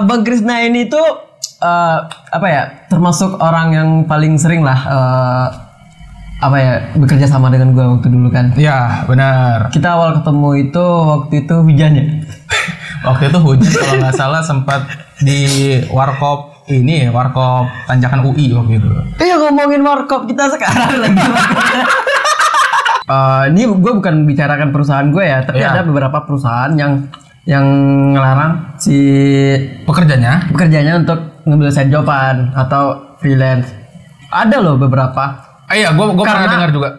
Bang Krisna ini tuh apa ya, termasuk orang yang paling sering lah bekerja sama dengan gue waktu dulu kan. Iya benar. Kita awal ketemu itu waktu itu hujan ya. Waktu itu hujan kalau nggak salah sempat di warkop ini, warkop Tanjakan UI waktu itu. Ngomongin warkop kita sekarang lagi. Ini gue bukan bicarakan perusahaan gue ya, tapi ada beberapa perusahaan yang ngelarang si pekerjanya untuk ngambil side joban atau freelance. Ada loh beberapa. Iya, gue pernah dengar juga.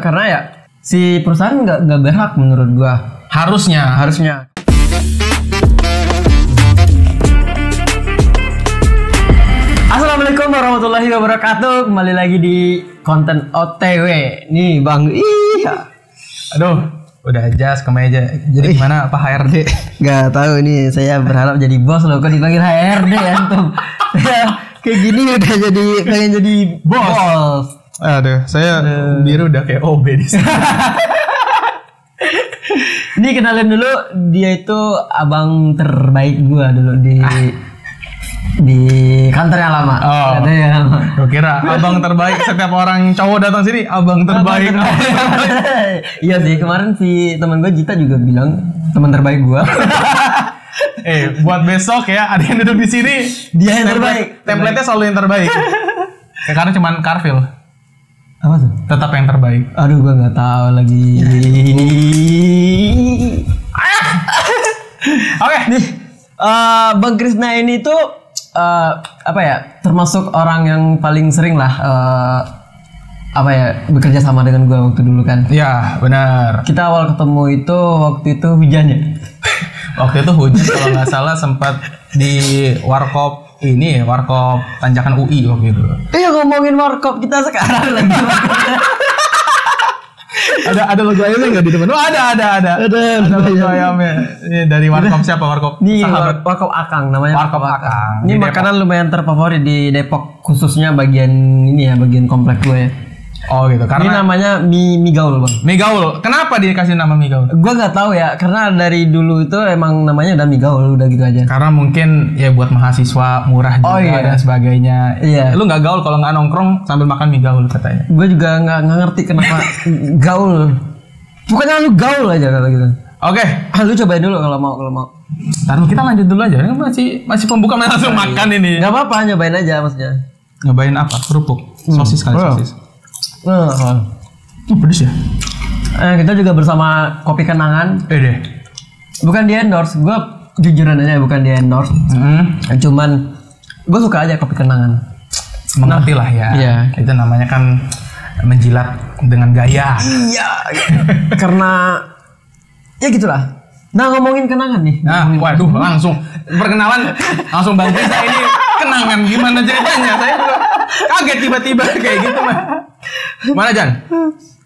Karena ya si perusahaan nggak berhak menurut gue. Harusnya. Assalamualaikum warahmatullahi wabarakatuh. Kembali lagi di konten OTW. Nih Bang. Aduh, udah jas ke meja. Jadi gimana Pak HRD? Gak tahu nih, saya berharap jadi bos loh. Kok dipanggil HRD antum? Kayak gini udah pengen jadi bos. Aduh, saya biru udah kayak OB di sini. Ini kenalin dulu, dia itu abang terbaik gua dulu di kantor yang lama. Gue kira abang terbaik. Setiap orang cowok datang sini, abang terbaik. Iya sih, kemarin si teman gue Jita juga bilang teman terbaik gua. Buat besok ya, ada yang duduk di sini, dia yang terbaik. Template-nya selalu yang terbaik. Karena cuman Carville. Apa tuh? Tetap yang terbaik. Aduh, gua nggak tahu lagi. Oke. Nih, Bang Krisna ini tuh termasuk orang yang paling sering lah bekerja sama dengan gue waktu dulu kan. Iya benar. Kita awal ketemu itu waktu itu hujan ya. Waktu itu hujan kalau nggak salah sempat di warkop ini, warkop Tanjakan UI waktu itu. Ngomongin warkop kita sekarang lagi. ada logo ayamnya nggak di depan? Ada logo ayamnya. Ini dari warkop siapa? Warkop ini warkop Akang namanya. Warkop Akang. Ini makanan lumayan terfavorit di Depok, khususnya bagian komplek gue ya. Oh gitu. Karena ini namanya mie gaul Bang. Mie gaul. Kenapa dikasih nama mie gaul? Gue nggak tahu ya, karena dari dulu itu emang namanya udah mie gaul, udah gitu aja. Karena mungkin ya buat mahasiswa murah juga dan sebagainya. Iya. Lu nggak gaul kalau nggak nongkrong sambil makan mie gaul katanya. Gue juga nggak ngerti kenapa gaul. Bukannya lu gaul aja kalau gitu. Oke. Lu cobain dulu kalau mau. Ntar kita lanjut dulu aja. Ini masih pembuka, langsung makan ini. Nggak apa-apa, nyobain aja maksudnya. Nyobain apa? Kerupuk, sosis kali sosis. Pedes ya? Kita juga bersama Kopi Kenangan. Deh. Bukan di endorse, gue jujuran aja bukan di endorse. Cuman gue suka aja Kopi Kenangan. Mengerti lah ya. Iya. Itu namanya kan menjilat dengan gaya. Iya. Karena ya gitulah. Nah, ngomongin kenangan nih. Waduh, langsung perkenalan langsung Bang Krisna ini kenangan gimana ceritanya? Saya juga kaget tiba-tiba kayak gitu mah. Mana Jan?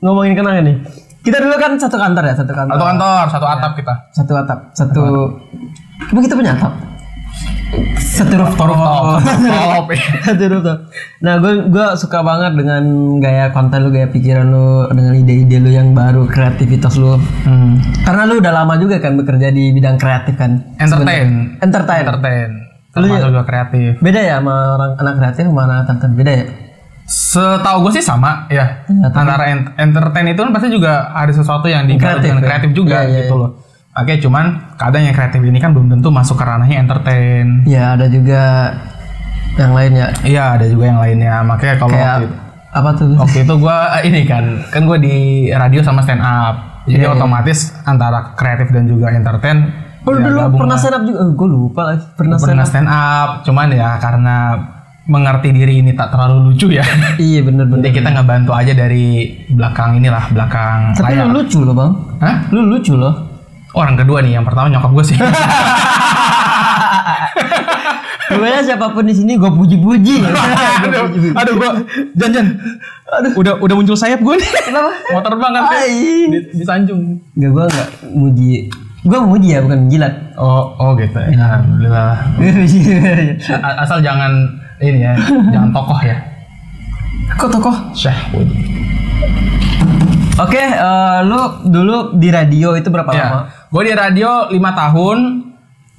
Ngomongin kenangan nih. Kita dulu kan satu kantor ya, satu atap kita. Satu atap. Emang kita punya atap? Satu rooftop. Satu rooftop. Nah, gue suka banget dengan gaya konten lu, gaya pikiran lu, dengan ide-ide lu yang baru, kreativitas lu. Karena lu udah lama juga kan bekerja di bidang kreatif kan. Entertain. Termasuk juga kreatif. Beda ya sama orang anak kreatif sama anak entertain, beda ya? Setahu gue sih sama ya. Antara entertain itu kan pasti juga ada sesuatu yang kreatif juga gitu loh. Oke, cuman kadang yang kreatif ini kan belum tentu masuk ke ranahnya entertain. Iya, ada juga yang lainnya. Iya, ada juga yang lainnya. Makanya kalau apa tuh? Waktu itu gue ini kan gue di radio sama stand up. Jadi otomatis antara kreatif dan juga entertain. Dulu pernah stand up juga. Gue lupa lah. Pernah stand up. Cuman ya karena mengerti diri ini tak terlalu lucu ya. Iya bener. Jadi kita ngebantu aja dari belakang belakang. Tapi lu lucu loh Bang. Hah? Lu lucu loh. Orang kedua nih, yang pertama nyokap gue sih. Pokoknya siapapun di sini gue puji-puji. Aduh gue Jan. Udah muncul sayap gue nih. Kenapa? Mau terbang kan? Di Sanjung. Enggak, gue nggak muji. Gue muji ya, bukan menjilat. Oh gitu ya. Alhamdulillah. Asal jangan ini ya, jangan tokoh ya. Kok tokoh? Syahwud. Oke, lu dulu di radio itu berapa lama? Gue di radio 5 tahun.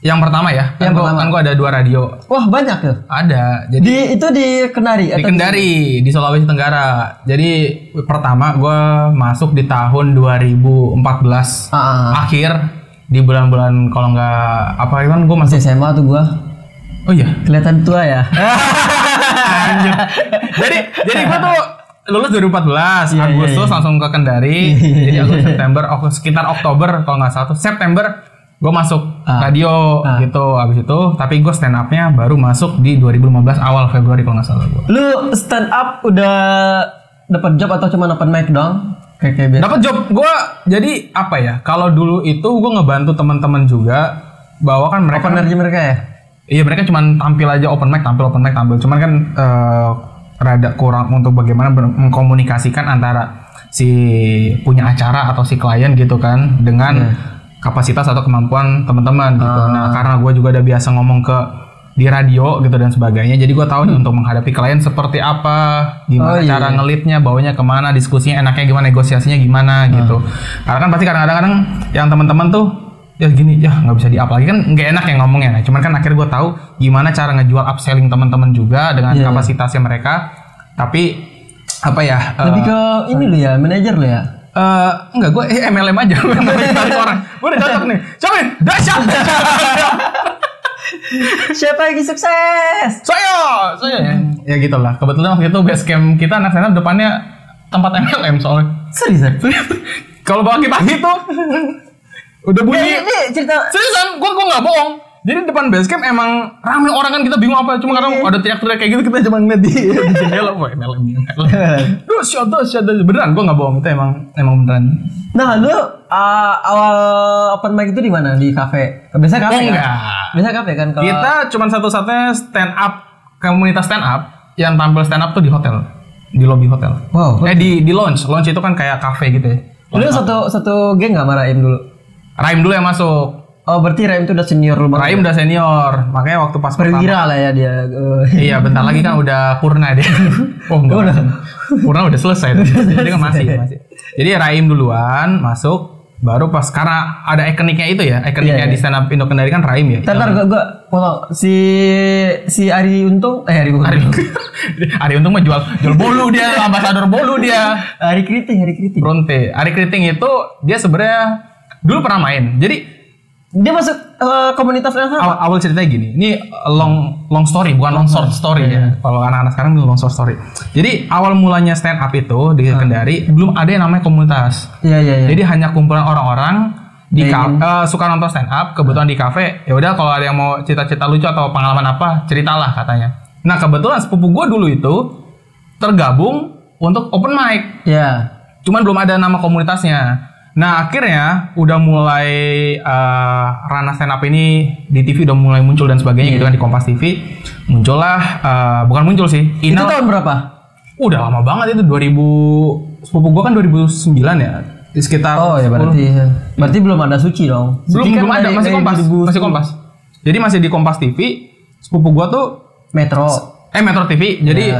Yang pertama ya, kan gue ada 2 radio. Wah banyak tuh. Ada. Jadi itu di Kendari. Di Kendari, di Sulawesi Tenggara. Jadi pertama gue masuk di tahun 2014 akhir di bulan-bulan kalau nggak apa kan gue masih SMA tuh gue. Oh iya. Kelihatan tua ya. jadi gue tuh lulus 2014 Agustus langsung ke Kendari. Jadi Agustus September sekitar Oktober kalau nggak salah tuh September gue masuk radio gitu. Abis itu tapi gue stand up-nya baru masuk di 2015 awal Februari kalau nggak salah gue. Lu stand up udah dapat job atau cuma open mic doang? Kayak biasa. Dapat job. Gue jadi apa ya? Kalau dulu itu gue ngebantu teman-teman juga bahwa kan mereka open mereka ya? Iya, mereka cuma tampil aja open mic. Cuman kan rada kurang untuk bagaimana mengkomunikasikan antara si punya acara atau si klien gitu kan dengan kapasitas atau kemampuan teman-teman gitu. Nah, karena gue juga udah biasa ngomong di radio gitu dan sebagainya, jadi gue tahu nih untuk menghadapi klien seperti apa, gimana cara ngelitnya, bawanya kemana, diskusinya enaknya gimana, negosiasinya gimana gitu. Karena kan pasti kadang-kadang yang teman-teman tuh ya gini, ya nggak bisa di-up lagi kan, nggak enak ya ngomongnya. Nah, cuman kan akhirnya gue tahu gimana cara ngejual upselling teman-teman juga dengan kapasitasnya mereka. Tapi apa ya? Lebih ke ini lu ya, manajer lu ya. Enggak, gue MLM aja. Tarik orang. Gue udah cocok nih. Coba nih, dahsyat. Siapa lagi sukses? Saya ya gitulah. Kebetulan waktu itu basecamp kita anak stand up depannya tempat MLM soalnya. Seriusan? Kalau pagi-pagi tuh udah bunyi. Ini cerita. Seriusan, gue nggak bohong. Jadi depan basecamp emang rame orang kan, kita bingung apa. Cuma kadang ada teriak-teriak kayak gitu, kita cuma ngeliat di jendela. Wah, MLM. Duh, shot. Beneran, gue nggak bohong. Itu emang beneran. Nah, lu awal open mic itu di mana? Di kafe? Biasa kafe kan? Biasa kafe kan? Kalau kita cuma satu-satunya stand up, komunitas stand up yang tampil stand up tuh di hotel, di lobby hotel. Wow. Di lounge. Lounge itu kan kayak kafe gitu ya. Lu satu geng nggak sama Raim dulu? Raim dulu yang masuk. Oh, berarti Raim itu udah senior lu banget. Raim udah senior, makanya waktu pas perwira lah ya dia. Iya, bentar lagi kan udah purna dia. Oh enggak. Purna udah selesai. Jadi kan masih. Jadi Raim duluan masuk, baru pas karena ada ikoniknya itu ya, ikoniknya di stand up Indo Kendari kan Raim ya. Ntar gua potong si Ari Untung, Ari Untung mah jual bolu dia, ambasador bolu dia. Ari Kriting. Bronte. Ari Kriting itu dia sebenarnya dulu pernah main. Jadi dia masuk komunitas yang sama. Awal ceritanya gini, ini long story, bukan long short story ya. Kalau anak-anak sekarang long short story. Jadi awal mulanya stand up itu di Kendari belum ada yang namanya komunitas. Iya. Jadi hanya kumpulan orang-orang di suka nonton stand up, kebetulan di kafe. Ya udah kalau ada yang mau cerita-cerita lucu atau pengalaman apa, ceritalah katanya. Nah kebetulan sepupu gue dulu itu tergabung untuk open mic. Iya. Cuman belum ada nama komunitasnya. Nah akhirnya udah mulai ranah stand up ini di TV udah mulai muncul dan sebagainya gitu kan, di Kompas TV muncullah, bukan muncul sih. Itu tahun berapa? Udah lama banget itu, 2000, sepupu gua kan 2009 ya, di sekitar. Oh ya berarti belum ada Suci dong. Belum ada, masih Kompas. Jadi masih di Kompas TV. Sepupu gua tuh Metro TV. Jadi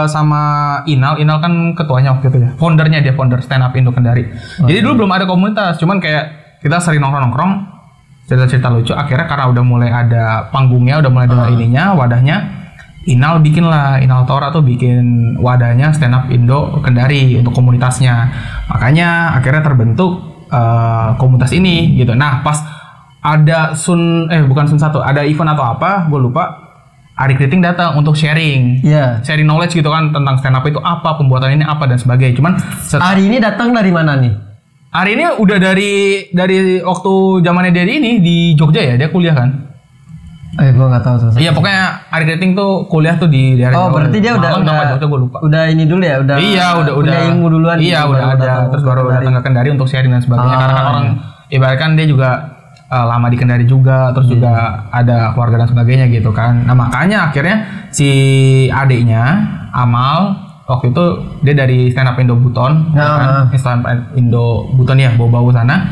sama Inal kan ketuanya waktu itu ya. Founder stand up Indo Kendari. Jadi dulu belum ada komunitas, cuman kayak kita sering nongkrong, cerita-cerita lucu. Akhirnya karena udah mulai ada panggungnya, udah mulai ada ininya, wadahnya, Inal Tora tuh bikin wadahnya stand up Indo Kendari untuk komunitasnya. Makanya akhirnya terbentuk komunitas ini gitu. Nah, pas ada bukan Sun 1, ada event atau apa, gue lupa. Ari Kriting datang untuk sharing knowledge gitu kan tentang stand up itu apa, pembuatan ini apa dan sebagainya. Cuman Ari ini datang dari mana nih? Ari ini udah dari waktu zamannya dia ini di Jogja ya, dia kuliah kan? Gua nggak tahu tuh. Iya pokoknya Ari Kriting tuh kuliah tuh di daerah. Oh berarti dia udah Jogja, gue lupa. Udah ini dulu ya, udah. Iya udah ilmu duluan. Iya udah ada. Terus baru datang ke Kendari untuk sharing dan sebagainya. Karena kan orang ibaratkan dia juga lama di Kendari juga, terus juga ada keluarga dan sebagainya gitu kan. Nah makanya akhirnya si adiknya Amal waktu itu dia dari stand up Indo Buton, stand up Indo Buton ya, bau-bau sana,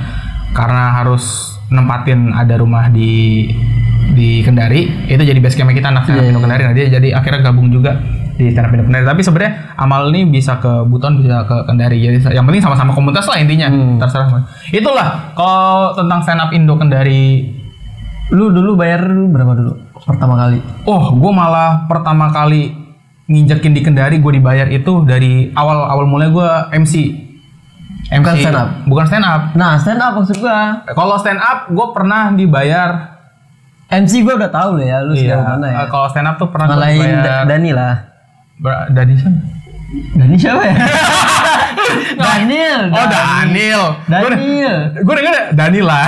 karena harus nempatin ada rumah di Kendari, itu jadi base camp kita anak stand up Indo Kendari. Nah dia jadi akhirnya gabung juga di stand up Indo Kendari. Tapi sebenarnya Amal ini bisa ke Buton, bisa ke Kendari. Jadi yang penting sama-sama komunitas lah intinya. Terserah. Itulah kalau tentang stand up Indo Kendari Lu dulu bayar berapa dulu pertama kali? Oh, gue malah pertama kali nginjekin di Kendari gue dibayar itu dari awal mulai gue MC. Bukan stand up. Bukan stand up. Nah, stand up maksud gue. Kalau stand up gue pernah dibayar. MC gue udah tahu loh ya, lu sejauh mana ya. Kalau stand up tuh pernah ngalahin Dani lah. Dani siapa? Dani siapa ya? Daniel. Oh, Daniel. Gue denger Daniel lah.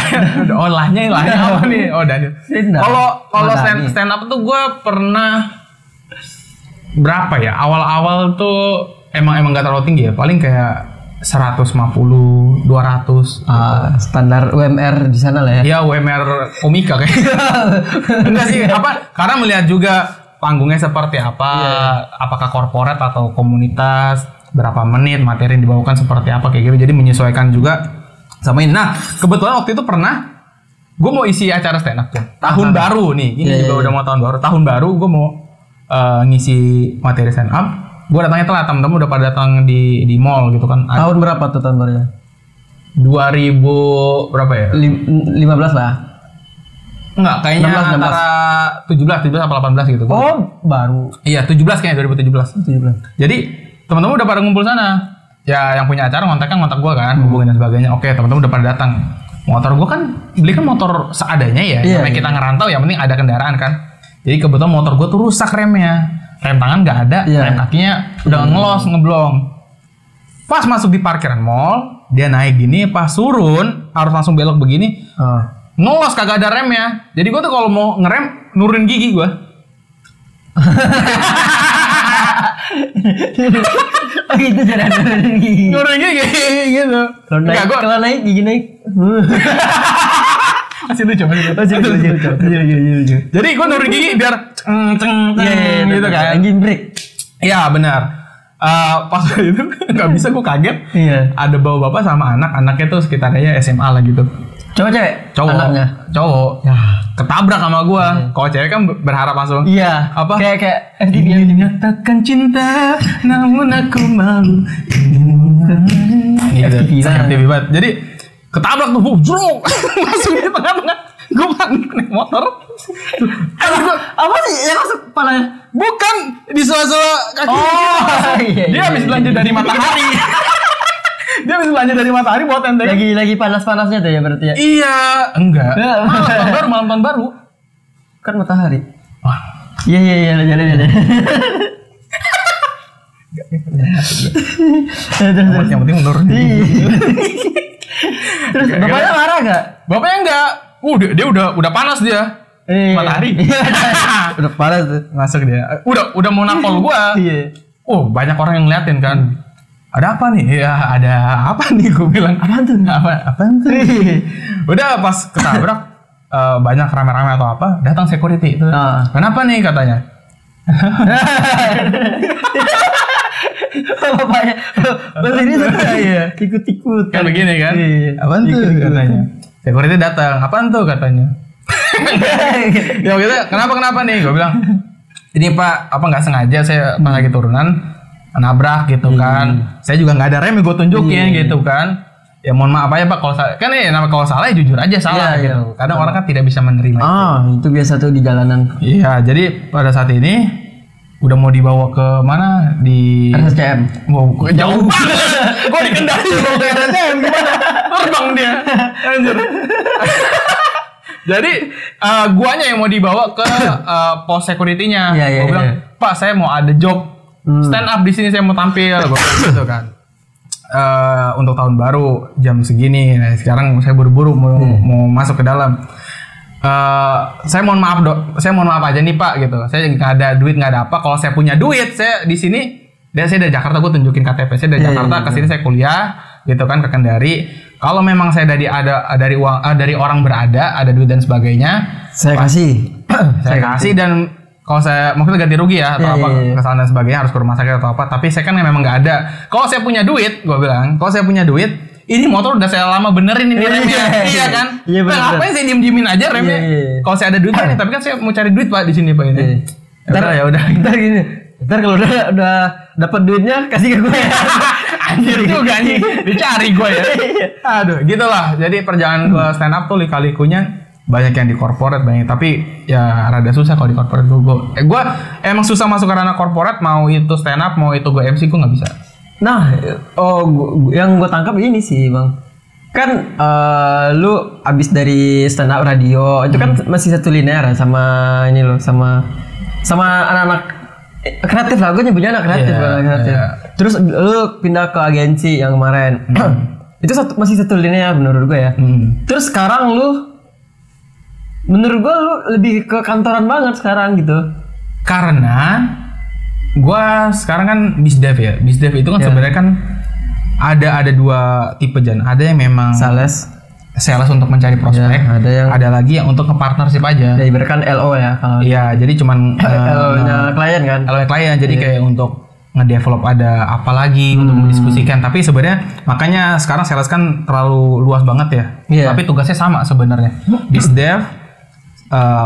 Oh, lahnya apa nih? Oh, Daniel. Kalau stand up tuh gue pernah berapa ya? Awal-awal tuh emang gak terlalu tinggi ya. Paling kayak 150, 200. Standar UMR di sana lah ya. Iya, UMR komika kayak. Enggak sih, karena melihat juga panggungnya seperti apa, apakah korporat atau komunitas, berapa menit, materi yang dibawakan seperti apa kayak gitu. Jadi menyesuaikan juga sama ini. Nah, kebetulan waktu itu pernah gue mau isi acara stand up tuh. Tahun baru nih, ini juga udah mau tahun baru. Tahun baru gue mau ngisi materi stand up. Gue datangnya telat, temen-temen udah pada datang di mall gitu kan. Tahun berapa tuh tahun barunya? 2000 berapa ya? 15 lah. Enggak, kayaknya 16. Antara 17 atau 18 gitu. Oh, baru. Iya, 17 kayaknya 2017. Jadi, teman-teman udah pada ngumpul sana. Ya, yang punya acara kontak gua kan, hubungin dan sebagainya. Oke, teman-teman udah pada datang. Motor gua kan beli kan motor seadanya ya. Namanya kita ngerantau, yang penting ada kendaraan kan. Jadi kebetulan motor gua tuh rusak remnya. Rem tangan nggak ada, rem kakinya udah ngelos, ngeblong. Pas masuk di parkiran mall, dia naik gini, pas turun harus langsung belok begini, ngelos kagak ada remnya. Jadi gue tuh kalau mau ngerem nurunin gigi gue. Oh gitu cara nurunin gigi. Nurunin gigi gitu. Kalau naik gigi naik. Masih lucu. Jadi gue nurunin gigi biar gitu kan. Engine brake. Iya benar. Pas itu nggak bisa, gue kaget. Iya. Ada bawa bapak sama anaknya tuh sekitarnya SMA lah gitu. Cowok cewek? Anaknya. Cowok. Ya. Ketabrak sama gue. Kalau cewek kan berharap langsung. Iya. Apa? Kayak FTV nyatakan cinta, namun aku malu. FTV banget. Jadi ketabrak tuh, jrok, masuk di tengah-tengah. Gue panik naik motor. Apa sih yang masuk kepalanya? Bukan di sela-sela kaki. Dia habis belanja dari Matahari. Dia habis belanja dari Matahari buat enteng. Lagi panas-panasnya tuh ya berarti ya? Iya, enggak. Malam tahun baru. Kan Matahari. Iya, jalan. Yang penting menurun. Terus bapaknya marah gak? Bapaknya enggak. Dia udah panas dia. Matahari. Udah panas tuh. Masuk dia. Udah mau nampol gua. Iya. Banyak orang yang ngeliatin kan. Ada apa nih? Ya ada apa nih, gue bilang. Apaan tuh? Tuh? Udah pas ketabrak banyak rame-rame atau apa, datang security itu. Kenapa nih katanya? Bapaknya ini tuh ikut-ikut kan begini kan. Apaan tuh katanya? Security datang. Apaan tuh katanya? Ya gitu. Kenapa nih? Gue bilang, ini Pak, apa nggak sengaja saya pas lagi turunan nabrak gitu kan. Saya juga nggak ada rem, gue tunjukin gitu kan. Ya mohon maaf aja Pak kalau salah. Kan kalau salah ya jujur aja salah gitu. Kadang orang kan tidak bisa menerima itu biasa tuh di jalanan. Iya, jadi pada saat ini udah mau dibawa ke mana di RSCM. Jauh banget. Gue di Kendari mau ke RSCM gimana? Terbang dia. Anjir. Jadi guanya yang mau dibawa ke pos security-nya. Gue bilang, Pak saya mau ada job stand up di sini, saya mau tampil. Gue bilang gitu kan. Untuk tahun baru jam segini. Nah, sekarang saya buru-buru mau masuk ke dalam. Saya mohon maaf aja nih Pak gitu. Saya nggak ada duit, nggak ada apa. Kalau saya punya duit, saya di sini. Saya dari Jakarta, gue tunjukin KTP. Saya dari Jakarta ke sini saya kuliah gitu kan ke Kendari. Kalau memang saya dari orang berada, ada duit dan sebagainya, saya kasih. Saya kasih dan kalau saya maksudnya ganti rugi ya atau kesalahan dan sebagainya harus ke rumah sakit atau apa. Tapi saya kan memang nggak ada. Kalau saya punya duit, gue bilang, kalau saya punya duit, ini motor udah saya lama benerin ini remnya. Iya kan? Nah, ngapain saya diem-diemin aja remnya? Kalau saya ada duit kan, tapi kan saya mau cari duit Pak di sini Pak ini. Ya udah. Ntar gini. Ntar kalau udah dapat duitnya kasih ke gue. Anjir juga nih, dicari gue ya. Aduh, gitulah. Jadi perjalanan ke stand up tuh lika-likunya banyak yang di corporate banyak, tapi ya rada susah kalau di corporate. Gue emang susah masuk ke ranah corporate, mau itu stand up mau itu gue MC gue nggak bisa. Nah, yang gue tangkap ini sih bang, kan lu abis dari stand up radio itu kan masih satu linear sama ini lo, sama anak-anak kreatif lah, gue nyebutnya anak kreatif. Kreatif. Terus lu pindah ke agensi yang kemarin. Itu masih satu linear menurut gue ya. Terus sekarang lu, menurut gue lu lebih ke kantoran banget sekarang gitu. Karena gue sekarang kan bisdev ya. Bisdev itu kan sebenarnya kan ada dua tipe Jan. Ada yang memang sales untuk mencari prospek. Ada lagi yang untuk ke partnership aja. Ya ibaratkan LO ya kalau. Iya, jadi cuman LO-nya klien kan. LO-nya klien. Jadi kayak untuk ngedevelop ada apa lagi untuk mendiskusikan. Tapi sebenarnya makanya sekarang sales kan terlalu luas banget ya. Tapi tugasnya sama sebenarnya. Bizdev,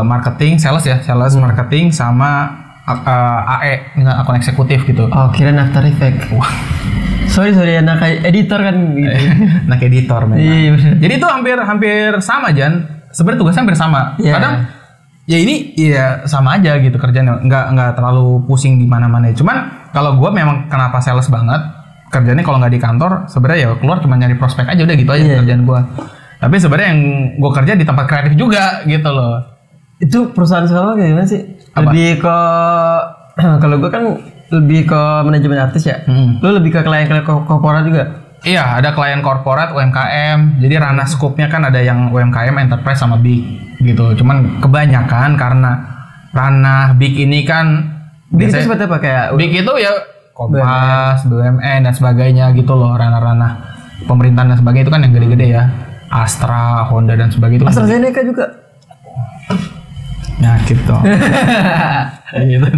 marketing, sales marketing sama AE, akun eksekutif gitu. Oh, kira After Effects. Sorry anak editor kan gitu. Anak editor memang. Jadi itu hampir sama Jan. Sebenarnya tugasnya hampir sama. Kadang ya ini ya sama aja gitu kerjanya, nggak terlalu pusing di mana-mana. Cuman kalau gue memang kenapa sales banget kerjanya, kalau nggak di kantor sebenarnya ya keluar cuma nyari prospek aja, udah gitu aja kerjaan gue. Tapi sebenarnya yang gue kerja di tempat kreatif juga gitu loh. Itu perusahaan sekarang kayak gimana sih? Lebih ke kalau gue kan lebih ke manajemen artis ya. Lu lebih ke klien-klien korporat juga? Iya, ada klien korporat, UMKM. Jadi ranah skupnya kan ada yang UMKM, enterprise sama big gitu. Cuman kebanyakan karena ranah big ini kan big itu seperti apa, kayak big itu ya Kompas, BUMN dan sebagainya gitu loh, ranah-ranah pemerintahan dan sebagainya itu kan yang gede-gede ya. Astra, Honda dan sebagainya itu. AstraZeneca juga. Nah, gitu. Gitu.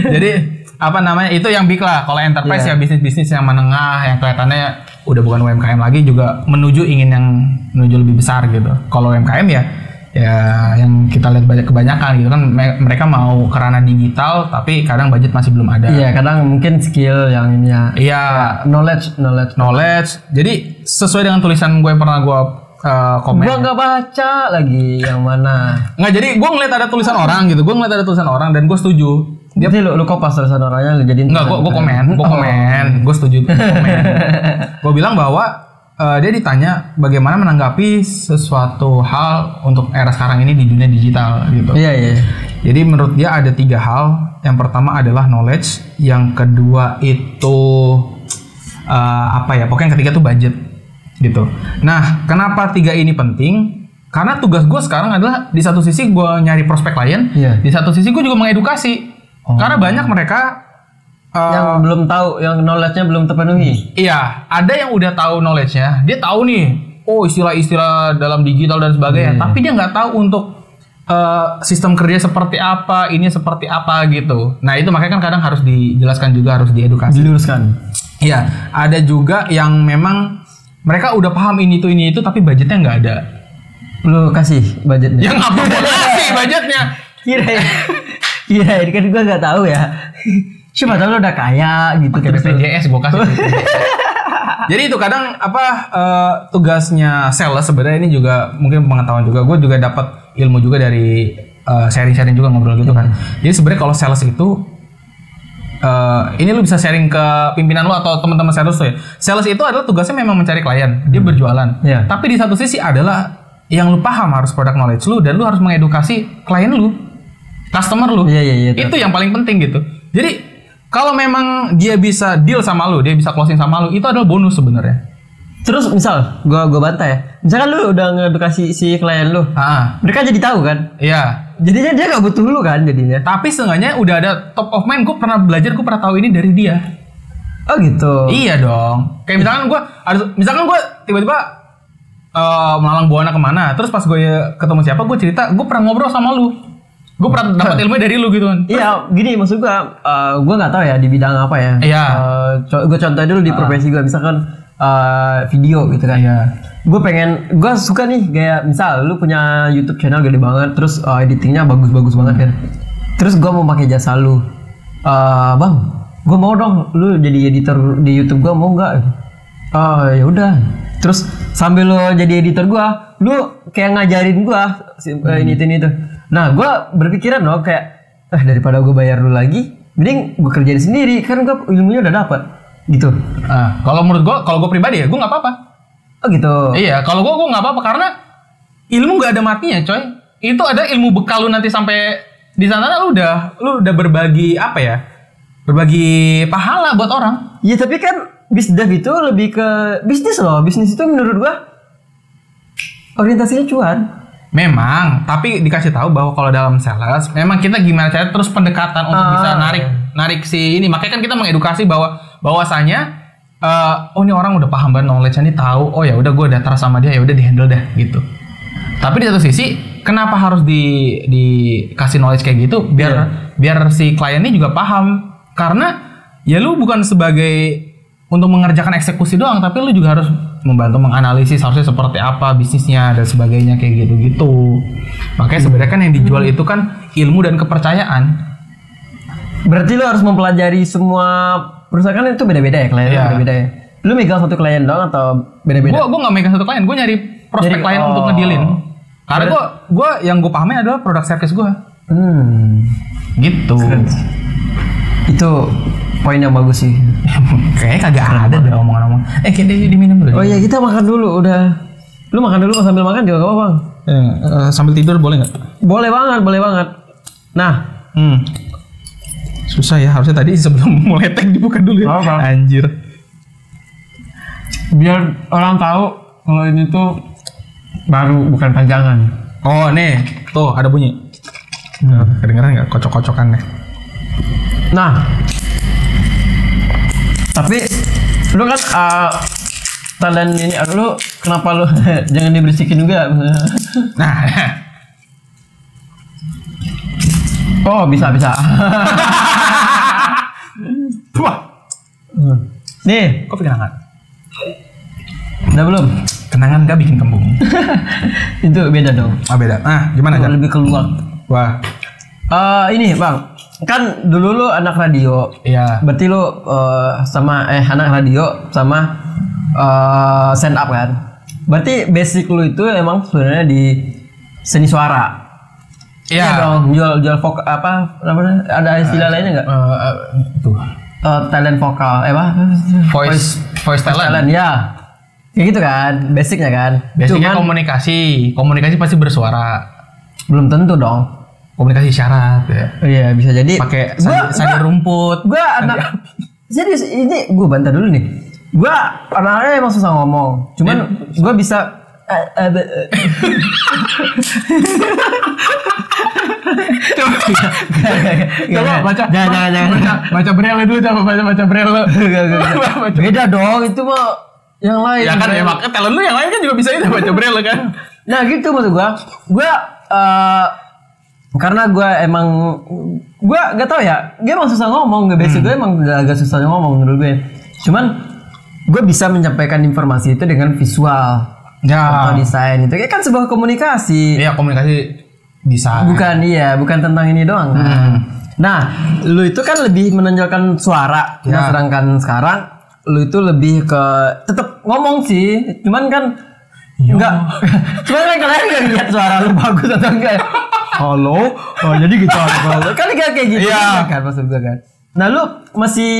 Jadi apa namanya itu yang big lah. Kalau enterprise ya bisnis-bisnis yang menengah yang kelihatannya udah bukan UMKM lagi, juga menuju lebih besar gitu. Kalau UMKM ya yang kita lihat banyak kebanyakan gitu kan, mereka mau ke ranah digital tapi kadang budget masih belum ada. Iya, kadang mungkin skill yang ini ya. Iya, knowledge. Jadi sesuai dengan tulisan gue yang pernah gue komen. Gue nggak baca lagi yang mana. Nggak, jadi gue ngeliat ada tulisan orang gitu. Gue ngeliat ada tulisan orang dan gue setuju. Dia lu kopas tulisan orangnya, lu jadiin. Enggak, gue komen. Gue setuju. Gue bilang bahwa dia ditanya bagaimana menanggapi sesuatu hal untuk era sekarang ini di dunia digital gitu. Iya. Jadi menurut dia ada 3 hal. Yang pertama adalah knowledge. Yang kedua itu pokoknya yang ketiga tuh budget gitu. Nah, kenapa 3 ini penting? Karena tugas gue sekarang adalah di satu sisi gue nyari prospek klien, di satu sisi gue juga mengedukasi. Karena banyak mereka yang belum tahu, yang knowledge-nya belum terpenuhi. Iya, ada yang udah tahu knowledge-nya, dia tahu nih, istilah-istilah dalam digital dan sebagainya, tapi dia nggak tahu untuk sistem kerja seperti apa, ini seperti apa gitu. Nah itu makanya kan kadang harus dijelaskan juga, harus diedukasi. Diluruskan. Iya, ada juga yang memang mereka udah paham ini itu, tapi budgetnya nggak ada. Lu kasih budgetnya? Ya nggak perlu kasih budgetnya. Kirain kan gue nggak tahu ya. Siapa tahu lo udah kaya gitu. BPJS gue kasih. Jadi itu kadang tugasnya sales sebenarnya ini juga mungkin pengetahuan juga. Gue juga dapat ilmu juga dari sharing-sharing juga, ngobrol gitu kan. Jadi sebenarnya kalau sales itu ini lu bisa sharing ke pimpinan lu atau teman-teman sales tuh ya. Sales itu adalah tugasnya memang mencari klien, dia berjualan. Tapi di satu sisi adalah yang lu paham harus product knowledge lu, dan lu harus mengedukasi klien lu, customer lu. Itu yang paling penting gitu. Jadi kalau memang dia bisa deal sama lu, dia bisa closing sama lu, itu adalah bonus sebenarnya. Terus misal gua bantah ya, misalkan lu udah ngedukasi si klien lu, mereka jadi tahu kan? Iya. Jadinya dia nggak butuh lu kan jadinya. Tapi setengahnya udah ada top of mind. Gue pernah belajar, gue pernah tahu ini dari dia. Oh gitu. Iya dong. Kayak misalkan gue tiba-tiba melalang buana kemana, terus pas gue ketemu siapa, gue cerita, gue pernah ngobrol sama lu. Gue pernah dapat ilmu dari lu gitu kan. Iya, gini maksud gue nggak tahu ya di bidang apa ya. Iya. Gue contoh dulu di profesi gue, misalkan video gitu kan. Iya. Gue suka nih kayak misal lu punya YouTube channel gede banget, terus editingnya bagus banget kan. Terus gue mau pakai jasa lu, bang, gue mau dong lu jadi editor di YouTube gue, mau nggak? Ya udah. Terus sambil lu jadi editor gue lu kayak ngajarin gue ini tuh. Nah gue berpikiran loh kayak daripada gue bayar lu lagi, mending gue kerjain sendiri kan gue ilmunya udah dapet gitu. Kalau menurut gue pribadi ya gue nggak apa-apa. Oh gitu. Iya, kalau gue nggak apa-apa karena ilmu nggak ada matinya, coy. Itu ada ilmu bekal lu nanti sampai di sana lu udah berbagi apa ya? Berbagi pahala buat orang. Iya tapi kan bisdev itu lebih ke bisnis loh. Bisnis itu menurut gua orientasinya cuan. Memang, tapi dikasih tahu bahwa kalau dalam sales memang kita gimana cara terus pendekatan untuk bisa narik si ini. Makanya kan kita mengedukasi bahwasanya ini orang udah paham banget knowledge ini tahu. Oh ya udah gue udah trust sama dia, ya udah di handle dah gitu. Tapi di satu sisi kenapa harus dikasih knowledge kayak gitu biar si klien ini juga paham. Karena ya lu bukan sebagai untuk mengerjakan eksekusi doang, tapi lu juga harus membantu menganalisis harusnya seperti apa bisnisnya dan sebagainya kayak gitu-gitu. Makanya sebenarnya kan yang dijual itu kan ilmu dan kepercayaan. Berarti lu harus mempelajari semua perusahaan itu beda-beda ya kliennya beda-beda ya. Lu megang satu klien doang atau beda-beda? Gua nggak megang satu klien, gue nyari prospek klien untuk ngedilin. Karena gue yang gue pahamin adalah produk service gue. Gitu. Keren. Itu poin yang bagus sih. Kayaknya kagak ada deh omongan-omongan. Kayaknya diminum dulu. Oh iya kita makan dulu udah. Lu makan dulu sambil makan juga gak apa-apa Bang. Sambil tidur boleh nggak? Boleh banget. Nah. Susah ya harusnya tadi sebelum mulai tag dibuka dulu ya. Anjir. Biar orang tahu kalau ini tuh baru bukan panjangan. Oh nih tuh ada bunyi. Kedengeran nggak kocok-kocokan nih. Nah, tapi lu kan talent ini, lu kenapa lu jangan dibersihin juga? Nah, oh bisa. Wah, nih, kopi kenangan. Udah belum? Kenangan gak bikin kembung. Itu beda dong. Beda. Gimana aja? Lebih keluar. Wah. Ini Bang. Kan dulu lu anak radio. Iya. Berarti lu anak radio sama stand up kan. Berarti basic lu itu emang sebenarnya di seni suara. Iya dong, jual vokal apa namanya? Ada istilah lainnya enggak? Tuh. Talent vokal, Voice talent. Ya. Kayak gitu kan, basicnya kan. Basicnya komunikasi pasti bersuara. Belum tentu dong. Komunikasi syarat ya. Iya bisa jadi. Pakai sandi rumput. Gue anak. Serius ini gue bantah dulu nih. Gue anaknya emang susah ngomong. Cuman gue bisa. Coba baca braille dulu, baca braille. Beda dong itu mah yang lain. Ya kan ya makanya talent lu yang lain kan juga bisa itu baca braille kan. Nah gitu maksud gue karena gue emang gue gak tau ya, dia emang susah ngomong, basic gue emang agak susah ngomong menurut gue. Cuman gue bisa menyampaikan informasi itu dengan visual, atau desain itu, kan sebuah komunikasi. Iya komunikasi bisa. Bukan tentang ini doang. Nah, lu itu kan lebih menonjolkan suara, sedangkan sekarang lu itu lebih ke tetap ngomong sih, cuman kan enggak. Cuman kan kalian enggak lihat suara lu bagus atau enggak. Halo, jadi gitu kan kayak gitu kan maksud gue kan. Nah lu masih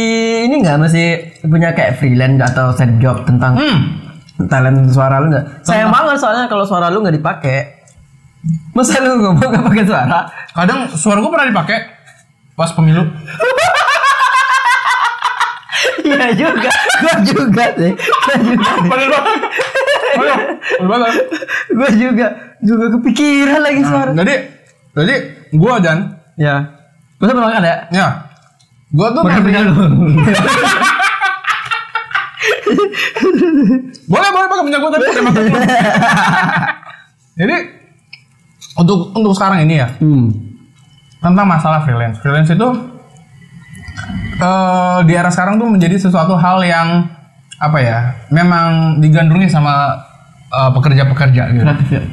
ini nggak, masih punya kayak freelance atau side job tentang talent suara lu nggak? Sayang banget soalnya kalau suara lu nggak dipakai. Masa lu ngomong nggak pakai suara? Kadang suara gue pernah dipakai pas pemilu. Iya juga, gue juga sih. Gue juga kepikiran lagi suara. Jadi gue dan ya, gue pernah kan ya? Ya, gue tuh pernah lu. Boleh pakai punya gue tapi pakai mata lu. Jadi untuk sekarang ini ya, tentang masalah freelance itu di era sekarang tuh menjadi sesuatu hal yang apa ya, memang digandrungi sama pekerja-pekerja gitu. Kreatif ya.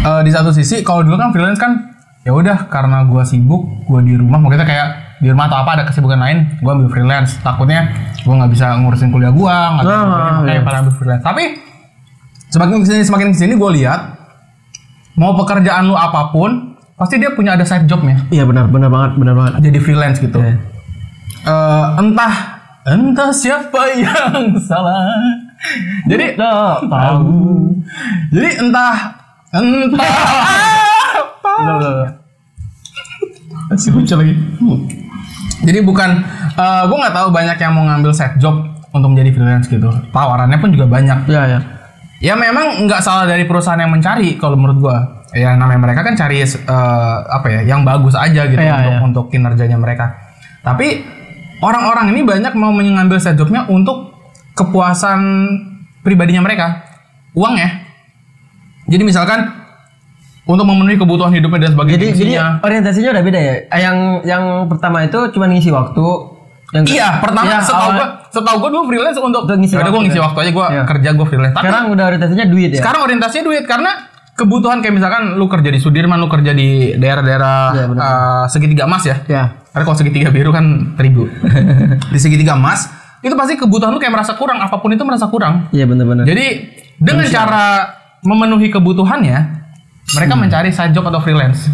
Di satu sisi kalau dulu kan freelance kan ya udah karena gue sibuk, gue di rumah, makanya kayak di rumah atau apa ada kesibukan lain, gue ambil freelance. Takutnya gue nggak bisa ngurusin kuliah gue, nggak bisa kayak ambil freelance. Tapi semakin kesini gue lihat mau pekerjaan lu apapun pasti dia punya ada side jobnya. Iya benar banget. Jadi freelance gitu. Entah siapa yang salah. Jadi tahu. Jadi entah masih lucu lagi. Jadi bukan gue nggak tahu banyak yang mau ngambil side job untuk menjadi freelance gitu. Tawarannya pun juga banyak. Iya. Ya memang nggak salah dari perusahaan yang mencari kalau menurut gue. Ya namanya mereka kan cari yang bagus aja gitu untuk kinerjanya mereka. Tapi orang-orang ini banyak mau mengambil side jobnya untuk kepuasan pribadinya mereka, uang ya. Jadi misalkan untuk memenuhi kebutuhan hidupnya dan sebagainya. Jadi orientasinya udah beda ya. Yang pertama itu cuma ngisi waktu. Pertama setahu gue dulu freelance untuk ngisi waktu. Gue ngisi waktu aja, gue kerja, gue freelance. Sekarang udah orientasinya duit ya. Sekarang orientasinya duit karena kebutuhan kayak misalkan lu kerja di Sudirman, lu kerja di daerah-daerah segitiga emas ya. Karena kalau segitiga biru kan terigu. Di segitiga emas itu pasti kebutuhan lu kayak merasa kurang, apapun itu merasa kurang. Iya benar-benar. Jadi dengan cara memenuhi kebutuhannya, mereka mencari side job atau freelance.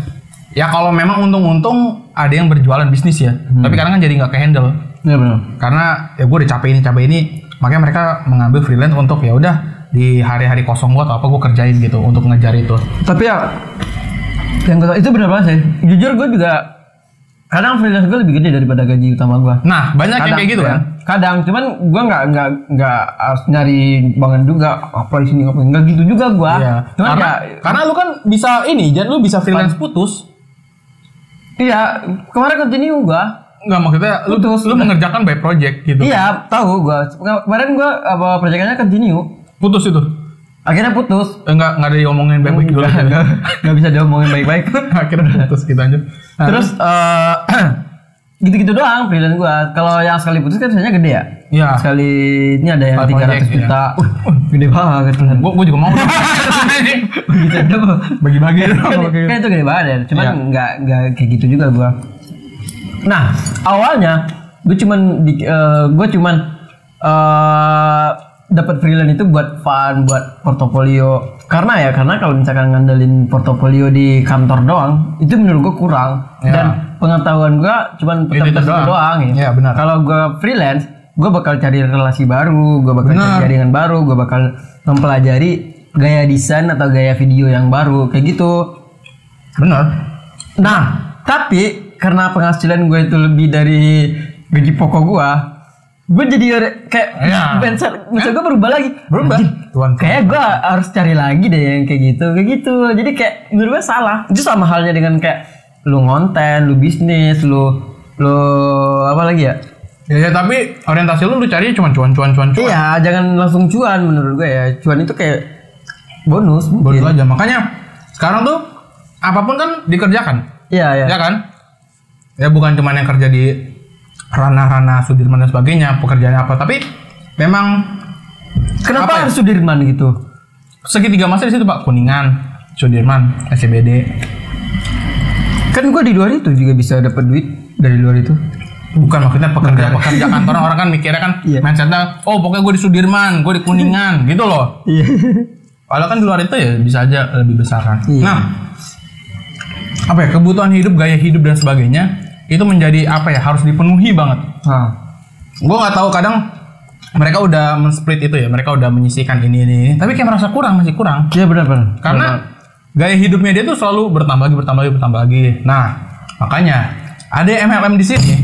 Ya kalau memang untung-untung ada yang berjualan bisnis ya. Tapi kadang kan jadi nggak ke-handle. Iya benar. Karena ya gue udah capek ini, makanya mereka mengambil freelance untuk ya udah di hari-hari kosong gue atau apa gue kerjain gitu untuk ngejar itu. Tapi ya yang itu benar banget sih. Jujur gue juga kadang freelance gue lebih gede daripada gaji utama gue. Nah banyak yang kayak gitu kan. Kadang cuman gue nggak harus nyari bangan juga apa di sini nggak gitu juga gue. Iya. Cuman karena lu kan bisa jadi lu bisa freelance putus. Iya kemarin continue gue. Nggak maksudnya lu mengerjakan by project gitu. Iya tahu gue. Kemarin gue proyekannya continue. Putus itu? Akhirnya putus. Enggak diomongin baik-baik dulu. Enggak bisa diomongin baik-baik. Akhirnya putus gitu aja. Terus gitu-gitu doang freelance gua. Kalau yang sekali putus kan biasanya gede ya? Iya. Sekali ini ada yang 300 juta. Gede banget. Gua juga mau. Begitu aja bagi-bagi. Kan itu gede banget ya. Cuman enggak kayak gitu juga gua. Nah, awalnya gua cuman dapat freelance itu buat fun, buat portofolio. Karena kalau misalkan ngandelin portofolio di kantor doang, itu menurut gue kurang. Dan pengetahuan gue cuma tetap doang ya. Iya benar. Kalau gue freelance, gue bakal cari relasi baru, gue bakal cari jaringan baru, gue bakal mempelajari gaya desain atau gaya video yang baru, kayak gitu. Benar. Nah, tapi karena penghasilan gue itu lebih dari gaji pokok gue jadi kayak mindset gue berubah lagi. Kayak gue harus cari lagi deh yang kayak gitu. Jadi kayak menurut gue salah. Itu sama halnya dengan kayak lu ngonten, lu bisnis, lu apa lagi ya? Ya tapi orientasi lu cari cuma cuan. Iya, jangan langsung cuan menurut gue ya. Cuan itu kayak bonus aja. Makanya sekarang tuh apapun kan dikerjakan. Iya. Ya kan? Ya bukan cuma yang kerja di ranah-ranah Sudirman dan sebagainya, pekerjaannya apa, tapi memang kenapa harus Sudirman gitu? Segitiga emas di situ Pak, Kuningan, Sudirman, SCBD. Kan gue di luar itu juga bisa dapat duit dari luar itu. Bukan maksudnya pekerja kantor, orang kan mikirnya kan mindsetnya, oh pokoknya gue di Sudirman, gue di Kuningan, gitu loh. Iya. Padahal kan di luar itu ya bisa aja lebih besar kan. Nah, kebutuhan hidup, gaya hidup dan sebagainya itu menjadi harus dipenuhi banget. Gue nggak tahu kadang mereka udah men-split itu ya, mereka udah menyisihkan ini, tapi kayak merasa masih kurang. Iya benar. Karena gaya hidupnya dia tuh selalu bertambah lagi. Nah makanya ada MLM di sini.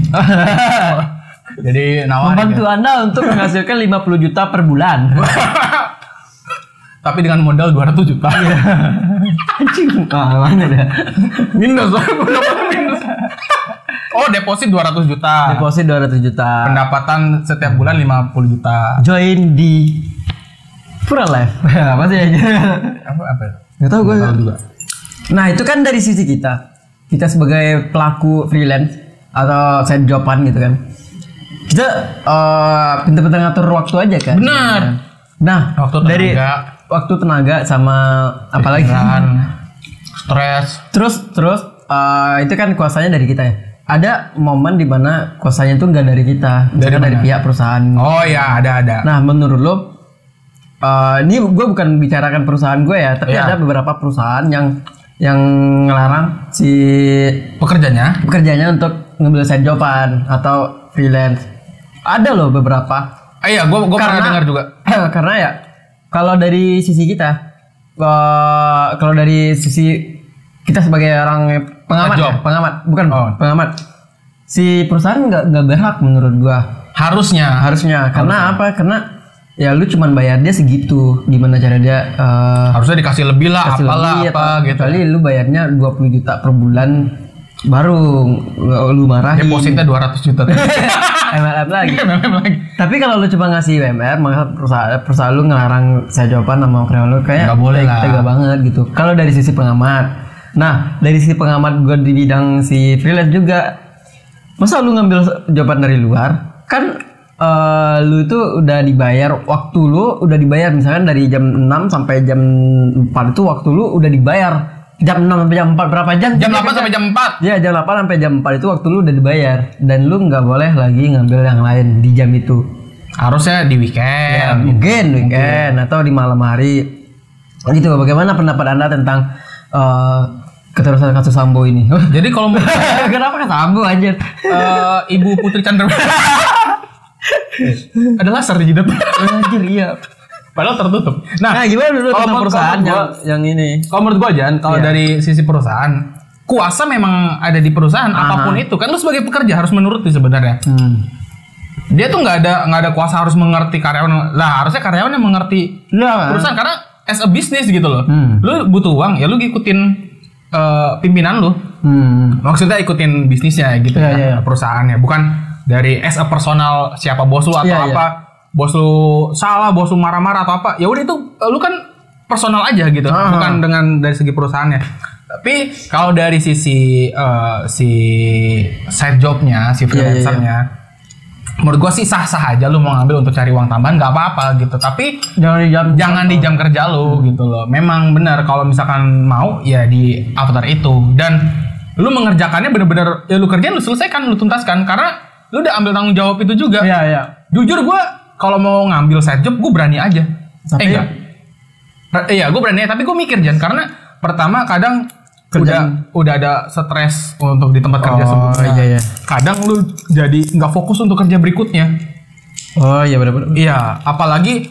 Jadi membantu Anda untuk menghasilkan 50 juta per bulan. Tapi dengan modal 200 juta. Anjing, mana dah? Minus. Oh, deposit 200 juta. Pendapatan setiap bulan 50 juta. Join di Pura Life. Apa sih aja? Apa? Enggak tahu gue juga. Nah, itu kan dari sisi kita. Kita sebagai pelaku freelance atau side joban gitu kan. Kita pintar-pintar ngatur waktu aja kan. Benar. Nah, waktu tenaga sama apalagi stres. Terus itu kan kuasanya dari kita ya. Ada momen di mana kuasanya itu nggak dari kita, dari pihak perusahaan. Oh ya, ada. Nah, menurut lo ini gue bukan bicarakan perusahaan gue ya, tapi ada beberapa perusahaan yang ngelarang si pekerjanya untuk ngambil side joban atau freelance. Ada loh beberapa. Iya, gue pernah dengar juga. Karena ya kalau dari sisi kita, sebagai orang pengamat, si perusahaan nggak berhak menurut gua. Harusnya. Karena apa? Karena ya lu cuman bayar dia segitu. Gimana cara dia? Harusnya dikasih lebih lah, apa gitu. Kecuali lu bayarnya 20 juta per bulan, baru lu marahin. Depositnya 200 juta. MLM lagi. Tapi kalau lu cuma ngasih UMR, maka perusahaan lu ngelarang saya jawaban sama karyawan lu kayak nggak boleh lah. Tega banget gitu. Kalau dari sisi pengamat, nah dari sisi pengamat gue di bidang si freelance juga, masa lu ngambil jawaban dari luar, kan lu itu udah dibayar, waktu lu udah dibayar, misalkan dari jam 6 sampai jam 4 itu waktu lu udah dibayar. Jam 6 sampai jam 4 berapa jam? Jam 8 sampai jam 4. Iya, jam 8 sampai jam 4 itu waktu lu udah dibayar, dan lu nggak boleh lagi ngambil yang lain di jam itu. Harusnya di weekend. Ya, mungkin weekend atau di malam hari. Gitu. Bagaimana pendapat Anda tentang keterusan kasus Sambo ini? Jadi kalau kenapa kan Sambo anjir? Ibu Putri Chandrawati ada laser di jidat. Anjir, iya. Padahal tertutup. Nah, gimana dulu tentang perusahaan yang ini? Kalau menurut gua Jan, kalau dari sisi perusahaan, kuasa memang ada di perusahaan. Apapun itu, kan lu sebagai pekerja harus menuruti sebenarnya. Dia tuh nggak ada kuasa harus mengerti karyawan. Lah harusnya karyawan yang mengerti perusahaan, karena as a business gitu loh. Lu butuh uang, ya lu ngikutin pimpinan lu. Maksudnya ikutin bisnisnya gitu ya, perusahaannya. Bukan dari as a personal siapa bos lu atau apa. Bos lu salah, bos lu marah-marah atau apa, ya udah itu lu kan personal aja gitu, bukan dengan dari segi perusahaannya. Tapi kalau dari sisi si side jobnya, si freelancernya, menurut gua sih sah-sah aja lu mau ngambil untuk cari uang tambahan, nggak apa-apa gitu. Tapi jangan di jam kerja lu gitu loh. Memang benar kalau misalkan mau ya di after itu, dan lu mengerjakannya bener-bener ya lu kerjain, lu selesaikan, lu tuntaskan, karena lu udah ambil tanggung jawab itu juga. Jujur gua kalau mau ngambil side job, gue berani aja. Enggak. Iya, gue berani, tapi gue mikir Jan, karena pertama kadang udah ada stres untuk di tempat kerja sebelumnya. Kadang lu jadi nggak fokus untuk kerja berikutnya. Oh iya, benar-benar. Iya, apalagi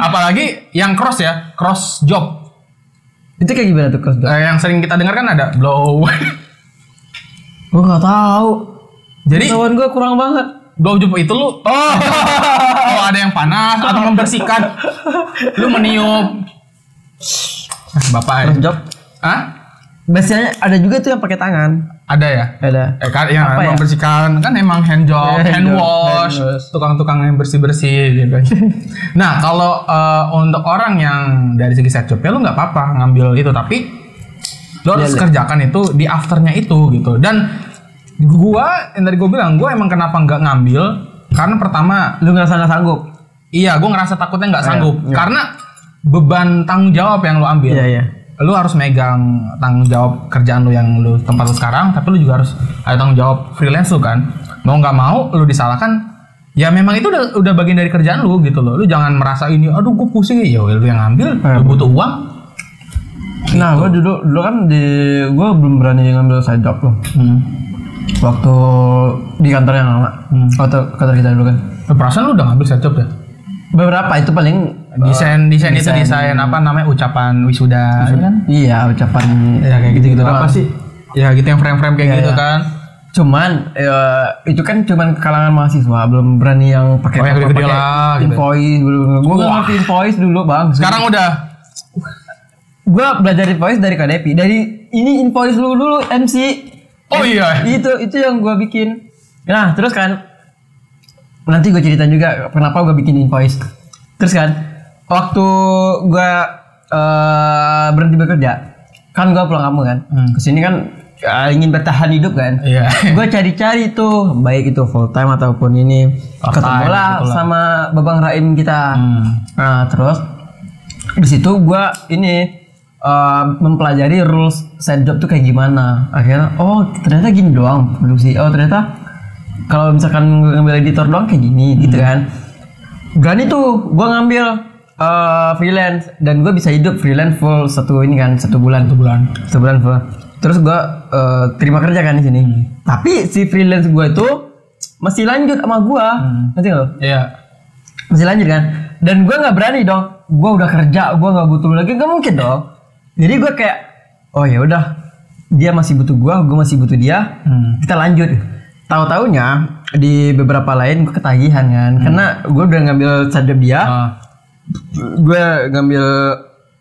apalagi yang cross job. Itu kayak gimana tuh cross job? Yang sering kita dengar kan ada blow. Gue nggak tahu. Jadi pengetahuan gue kurang banget. Blow job itu lu kalau ada yang panas atau membersihkan, lu meniup. Bapak cross job? Biasanya ada juga tuh yang pakai tangan. Ada ya? Ada. Yang membersihkan kan emang hand job, hand wash, tukang-tukang yang bersih-bersih gitu. Nah, kalau untuk orang yang dari segi side job ya lu nggak apa-apa ngambil itu, tapi lu harus kerjakan itu di afternya itu gitu. Dan yang tadi gue bilang, gue emang kenapa nggak ngambil, karena pertama lu ngerasa nggak sanggup. Iya, gue ngerasa takutnya nggak sanggup. Karena beban tanggung jawab yang lu ambil. Lu harus megang tanggung jawab kerjaan lu yang lu tempat lu sekarang, tapi lu juga harus ada tanggung jawab freelance lu kan. Mau nggak mau lu disalahkan, ya memang itu udah bagian dari kerjaan lu gitu loh. Lu jangan merasa ini, aduh gue pusing ya, lu yang ngambil, lu butuh uang. Nah, gue dulu kan gue belum berani ngambil side job loh. Waktu di kantor yang lama, waktu kantor kita dulu kan. Perasaan lu udah ngambil side job ya? Beberapa, itu paling desain apa namanya, ucapan wisuda kan? Iya, ucapan ya kayak gitu apa sih? Ya gitu, yang frame-frame kayak gitu kan. Cuman itu kan cuman kalangan mahasiswa, belum berani yang pakai invoice dulu. Gue nggak ngerti invoice dulu bang. Sekarang udah. Gue belajar invoice dari KDP. Dari ini invoice dulu MC. Oh iya. Itu yang gue bikin. Nah terus kan, nanti gue cerita juga kenapa gue bikin invoice. Terus kan, waktu gue berhenti bekerja, kan gue pulang kampung kan. Kesini kan ingin bertahan hidup kan. Gue cari-cari tuh, baik itu full time ataupun ini. Ketemulah sama Babang Raim kita. Nah terus di situ gue ini mempelajari rules side job tuh kayak gimana. Akhirnya ternyata gini doang produksi. Ternyata kalau misalkan ngambil editor doang kayak gini gitu kan. Berani tuh gue ngambil freelance dan gue bisa hidup freelance full satu bulan full. Terus gue terima kerja kan di sini. Tapi si freelance gue itu masih lanjut sama gue, ngerti nggak? Iya. Masih lanjut kan. Dan gue nggak berani dong. Gue udah kerja, gue nggak butuh lagi, nggak mungkin dong. Jadi gue kayak, oh ya udah, dia masih butuh gue masih butuh dia, kita lanjut. Tahu-taunya di beberapa lain gue ketagihan kan, karena gue udah ngambil cadep dia, gue ngambil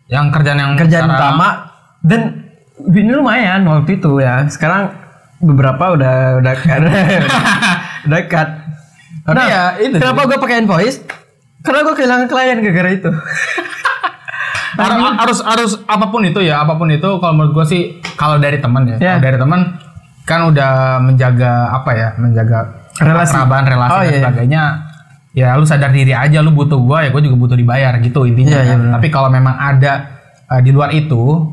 yang kerjaan utama dan ini lumayan waktu itu ya. Sekarang beberapa udah cut. Nah, ya, itu kenapa gue pakai invoice? Karena gue kehilangan klien gara-gara itu. harus apapun itu kalau menurut gue sih, kalau dari teman ya, dari teman kan udah menjaga relasi dan sebagainya. Ya lu sadar diri aja, lu butuh gue ya gue juga butuh dibayar gitu intinya. Tapi kalau memang ada di luar itu,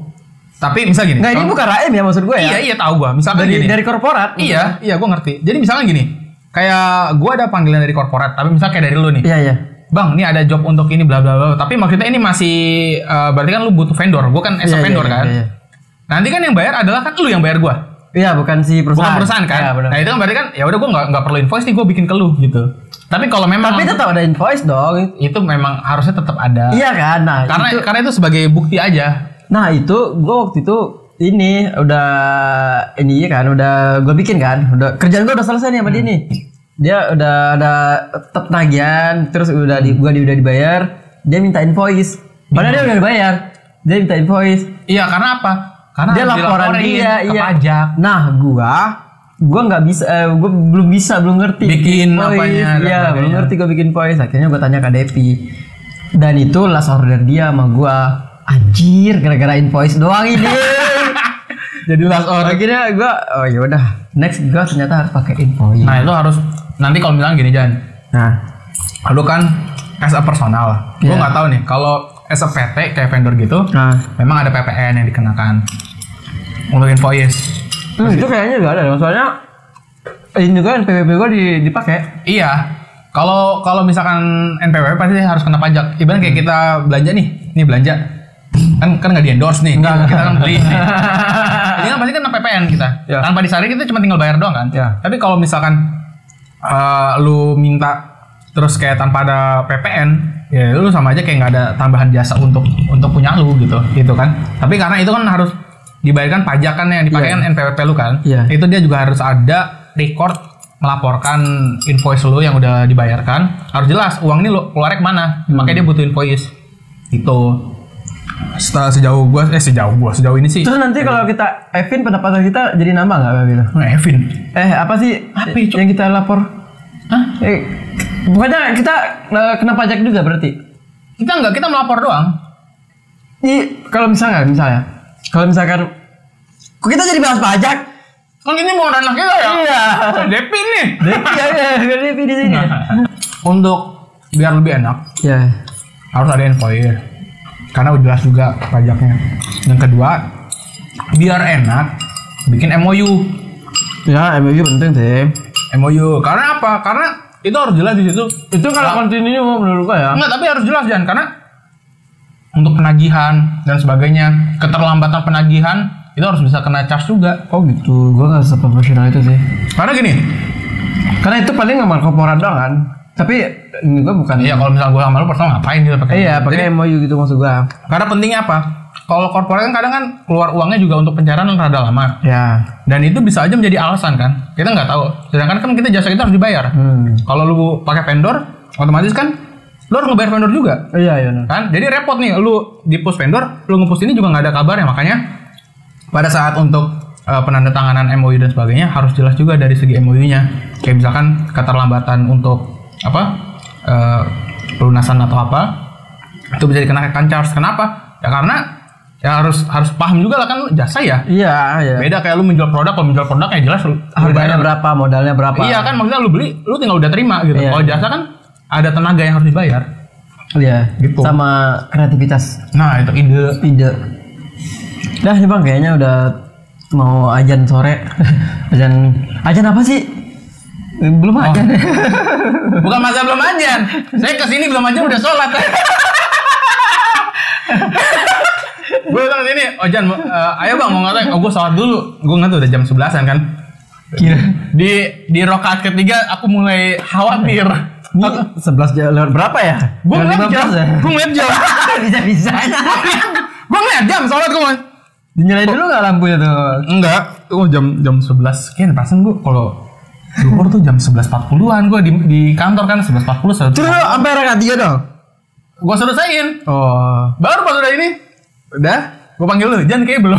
tapi misal gini. Nggak, ini bukan RM ya maksud gue ya. Iya tahu gue. Misalkan dari korporat. Iya gue ngerti. Jadi misalnya gini, kayak gue ada panggilan dari korporat, tapi misalnya kayak dari lu nih. Iya. Bang, ini ada job untuk ini bla bla bla. Tapi maksudnya ini masih berarti kan lu butuh vendor. Gue kan as a vendor kan. Iya. Nanti kan yang bayar adalah kan lu yang bayar gue. Iya, bukan si perusahaan. Bukan perusahaan kan. Ya, nah itu kan berarti kan ya udah gue nggak perlu invoice nih, gue bikin ke lu gitu. Tapi kalau memang tetap ada invoice dong. Itu memang harusnya tetap ada. Iya kan. Nah, karena itu sebagai bukti aja. Nah itu gue waktu itu udah gue bikin kan. Udah kerjaan gue udah selesai nih sama dia nih. Dia udah ada tetap tagihan, terus udah dibayar, dia minta invoice. Padahal dia udah dibayar, dia minta invoice. Iya, karena apa? Karena dia laporan dia ke pajak. Nah, gua nggak bisa, gua belum ngerti bikin apanya. Iya, belum ngerti gua bikin invoice. Akhirnya gua tanya ke Depi. Dan itu last order dia sama gua. Anjir, gara-gara invoice doang ini. Jadi last order. Akhirnya gua, oh ya udah, next gua ternyata harus pakai invoice. Nah, itu harus nanti kalau misalnya gini Jan. Nah, lu kan as a personal. Gua nggak tahu nih kalau as a PT kayak vendor gitu, memang ada PPN yang dikenakan untuk invoice. Itu kayaknya nggak ada, maksudnya ini juga NPWP gua dipakai. Iya. Kalau misalkan NPWP pasti harus kena pajak. Ibaratnya kayak kita belanja nih belanja. Kan nggak di endorse nih, kita kan beli nih. Ini kan pasti kena PPN kita. Ya. Tanpa disadari kita cuma tinggal bayar doang kan. Ya. Tapi kalau misalkan lu minta terus kayak tanpa ada PPN, ya lu sama aja kayak nggak ada tambahan jasa untuk punya lu gitu kan. Tapi karena itu kan harus dibayarkan pajak kan yang dipakai kan NPWP lu kan. Itu dia juga harus ada record melaporkan invoice lu yang udah dibayarkan, harus jelas uang ini lu keluarnya kemana. Makanya dia butuh invoice itu. Sejauh ini sih. Terus nanti kalau kita Evin, pendapatan kita jadi nambah nggak gitu? Evin? Apa sih? Yang kita lapor? Hah? Pokoknya kita kena pajak juga berarti? Kita melapor doang. Kalau misalkan kok kita jadi bahas pajak? Kan ini mau anak kita ya? Iya. Depi nih. Depi di sini. Untuk biar lebih enak, harus ada invoice. Karena udah jelas juga pajaknya. Yang kedua, biar enak, bikin MOU. Ya, MOU penting sih. MOU. Karena apa? Karena itu harus jelas di situ. Itu kalau continue menurut gua ya. Enggak, tapi harus jelas Jan, karena untuk penagihan dan sebagainya, keterlambatan penagihan itu harus bisa kena charge juga. Oh gitu, gua nggak seprofesional itu sih. Karena gini, karena itu paling ngamar korporat doang kan. Tapi ini gua bukan. Iya, kalau misalnya gua sama lu personal ngapain gitu pakai? Iya, pakai MOU gitu maksud gua. Karena pentingnya apa? Kalau korporat kan kadang kan keluar uangnya juga untuk pencairan rada lama. Ya. Dan itu bisa aja menjadi alasan kan. Kita nggak tahu. Sedangkan kan kita jasa kita harus dibayar. Kalau lu pakai vendor, otomatis kan lu harus ngebayar vendor juga. Iya. Kan? Jadi repot nih lu di post vendor, lu nge-post ini juga nggak ada kabarnya. Makanya pada saat untuk penandatanganan MOU dan sebagainya harus jelas juga dari segi MOU-nya. Kayak misalkan keterlambatan untuk pelunasan atau apa, itu bisa dikenakan charge. Kenapa? Ya karena ya harus paham juga lah kan jasa ya. Iya. Beda kayak lu menjual produk, kalau menjual produk ya jelas harganya berapa, modalnya berapa. Iya kan, maksudnya lu beli, lu tinggal udah terima gitu. Kalau jasa kan ada tenaga yang harus dibayar. Iya, gitu. Sama kreativitas. Nah, itu ide. Dah nih Bang, kayaknya udah mau azan sore. azan apa sih? Belum aja. Bukan masa belum ajan. Saya kesini belum ajan udah sholat. Gue datang sini, Jan, ayo bang mau ngatain. Gue sholat dulu. Gue nggak tuh udah jam 11-an kan. Di rakaat ketiga aku mulai khawatir. 11 lewat berapa ya? Gue ngeliat jam. Bisa-bisanya. Gue ngeliat jam sholat gue. Dinyalain dulu nggak lampunya tuh? Enggak. Jam 11. Kayaknya perasaan gue kalau duhur tuh jam 11.40-an gue di kantor kan 11.40. Terus sampai rakaat 3 dong? Gue selesaiin. Oh. Baru pas udah ini. Udah. Gue panggil lu. Jan kayak belum.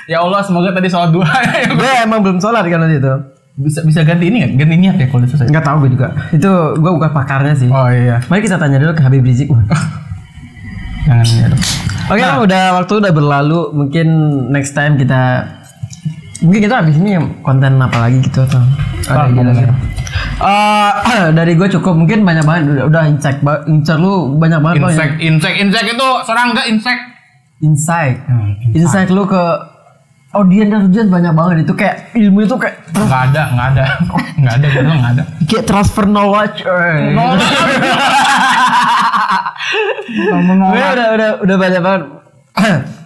Ya Allah semoga tadi sholat duha. Gue emang belum sholat kan waktu itu. Bisa ganti ini nggak? Ganti niat ya kalau selesai? Nggak tahu gue juga. Itu gue bukan pakarnya sih. Oh iya. Mari kita tanya dulu ke Habib Rizik. Jangan ya. Oke, waktu udah berlalu. Mungkin next time kita habis ini konten apa lagi gitu atau ada ide? Dari gue cukup, mungkin banyak banget udah insek lu banyak banget. Insek itu serangga insek. Insight lu ke audiens banyak banget itu kayak ilmu itu kayak nggak ada. Kayak transfer knowledge. Udah banyak banget.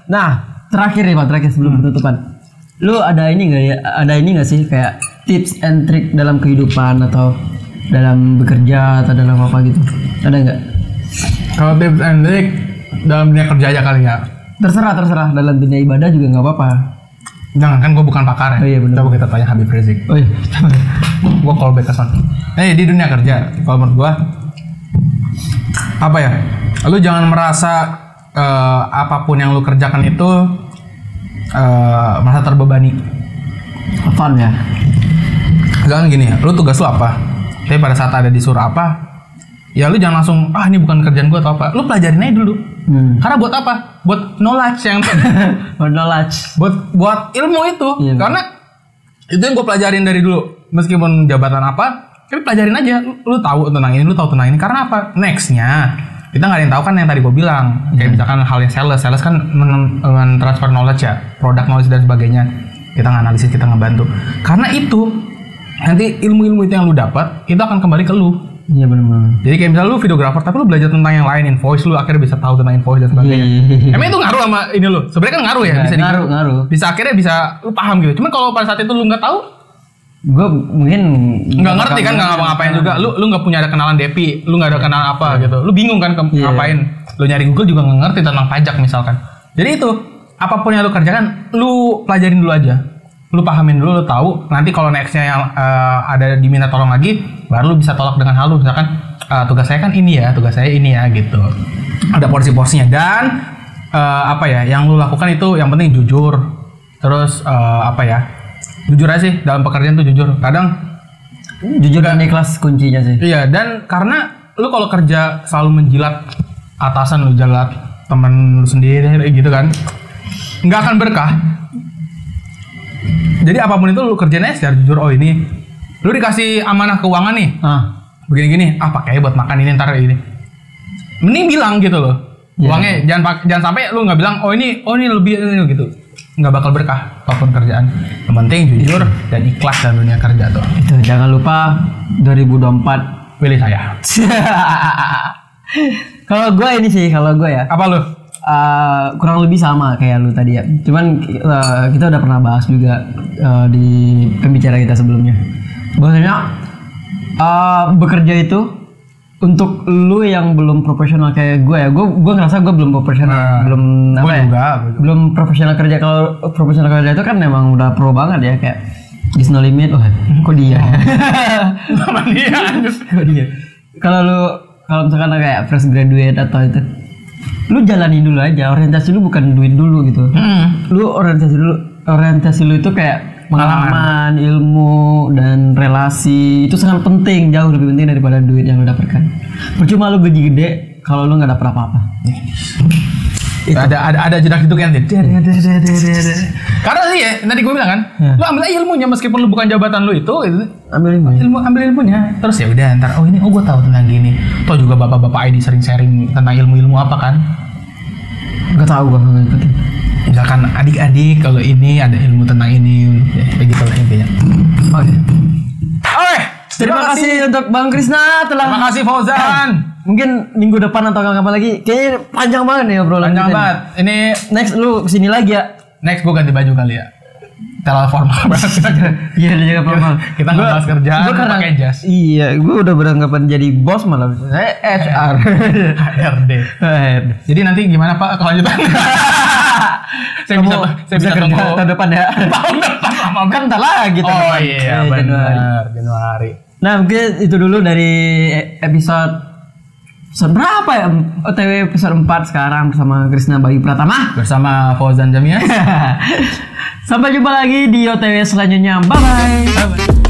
Nah, terakhir sebelum penutupan. Lu ada ini nggak sih kayak tips and trick dalam kehidupan atau dalam bekerja atau dalam apa gitu? Ada nggak? Kalau tips and trick dalam dunia kerja aja kali ya. Terserah dalam dunia ibadah juga nggak apa-apa. Jangan kan gue bukan pakar ya. Oh iya benar. Coba kita tanya Habib Rizik. Oh iya. Gue call back ke sana. Di dunia kerja, kalau menurut gue apa ya? Lu jangan merasa apapun yang lu kerjakan itu merasa terbebani. Fun ya. Jangan gini ya, lu tugas lu apa? Tapi pada saat ada disuruh apa, ya lu jangan langsung ini bukan kerjaan gue atau apa. Lu pelajarin aja dulu. Karena buat apa? Buat knowledge yang buat ilmu itu. Iya, karena itu yang gue pelajarin dari dulu. Meskipun jabatan apa, tapi pelajarin aja. Lu tahu tentang ini. Karena apa? Nextnya kita nggak ada yang tahu kan yang tadi gue bilang. Kayak misalkan hal yang sales kan transfer knowledge ya, product knowledge dan sebagainya. Kita nganalisis, kita ngebantu. Karena itu nanti ilmu-ilmu itu yang lu dapat, itu akan kembali ke lu. Iya benar. Jadi kayak misalnya lu videographer tapi lu belajar tentang yang lain, invoice, lu akhirnya bisa tahu tentang invoice dan sebagainya. Emang itu ngaruh sama ini lu? Sebenarnya kan ngaruh ya, bisa ngaruh. Bisa akhirnya bisa lu paham gitu. Cuman kalau pada saat itu lu nggak tahu, gue mungkin nggak ngerti kan, nggak ngapa-ngapain juga. Lu nggak punya ada kenalan DP, lu nggak ada kenalan apa gitu. Lu bingung kan ngapain? Lu nyari Google juga nggak ngerti tentang pajak misalkan. Jadi itu apapun yang lu kerjakan, lu pelajarin dulu aja. Lu pahamin dulu, lu tahu. Nanti kalau nextnya yang ada diminta tolong lagi, baru lu bisa tolak dengan halus. Misalkan tugas saya kan ini ya, tugas saya ini ya gitu. Ada porsi-porsinya dan yang lu lakukan itu yang penting jujur. Terus jujur aja sih dalam pekerjaan tuh jujur. Kadang jujur dan ikhlas kuncinya sih. Iya, dan karena lu kalau kerja selalu menjilat atasan lu, jilat teman lu sendiri gitu kan, nggak akan berkah. Jadi apapun itu lu kerjain aja secara jujur. Oh ini lu dikasih amanah keuangan nih, begini-gini, pakai buat makan ini ntar ini. Mending bilang gitu loh. Uangnya jangan sampai lu nggak bilang ini lebih gitu. Nggak bakal berkah apapun kerjaan. Yang penting jujur dan ikhlas dalam dunia kerja tuh. Itu jangan lupa 2024 pilih saya. Kalau gue ya. Apa lu? Kurang lebih sama kayak lu tadi ya. Cuman kita udah pernah bahas juga di pembicara kita sebelumnya. Bahwasanya bekerja itu untuk lu yang belum profesional kayak gue ya. Gue ngerasa gue belum profesional, belum profesional kerja. Kalau profesional kerja itu kan memang udah pro banget ya, kayak There's no limit. Kok dia? Sama dia. Kalau misalkan kayak fresh graduate atau itu, lu jalani dulu aja. Orientasi lu bukan duit dulu gitu. Lu orientasi lu itu kayak pengalaman, ilmu dan relasi. Itu sangat penting, jauh lebih penting daripada duit yang lu dapatkan. Percuma lu gaji gede kalau lu nggak dapet apa-apa. Ada jenak itu kan. Karena sih ya, tadi gue bilang kan, lu ambil aja ilmunya meskipun lu bukan jabatan lu itu ambil ilmunya. Terus ya udah ntar gue tahu tentang gini. Toh juga bapak-bapak ID sering sharing tentang ilmu apa kan? Gak tahu gue nggak ikutin. Misalkan adik-adik kalau ini ada ilmu tentang ini, ya begitu lah intinya. Terima kasih untuk Bang Krisna telah. Terima kasih Fauzan. Mungkin minggu depan atau kapan lagi. Kayaknya panjang banget nih obrolan panjang banget. Ini next lu kesini lagi ya. Next gue ganti baju kali ya. Terlalu formal banget. Iya, dia juga formal. Kita ngebahas kerjaan pakai jas. Iya, gue udah beranggapan jadi bos malah. Saya HR. HRD. Jadi nanti gimana Pak kelanjutan? saya bisa tunggu tahun depan ya. Tahun depan kan entar lagi tahun depan. Oh iya, benar. Januari. Nah, mungkin itu dulu dari episode berapa ya? OTW episode 4 sekarang bersama Krisna Bayu Pratama. Bersama Fauzan Jamia. Sampai jumpa lagi di OTW selanjutnya. Bye-bye. Bye-bye.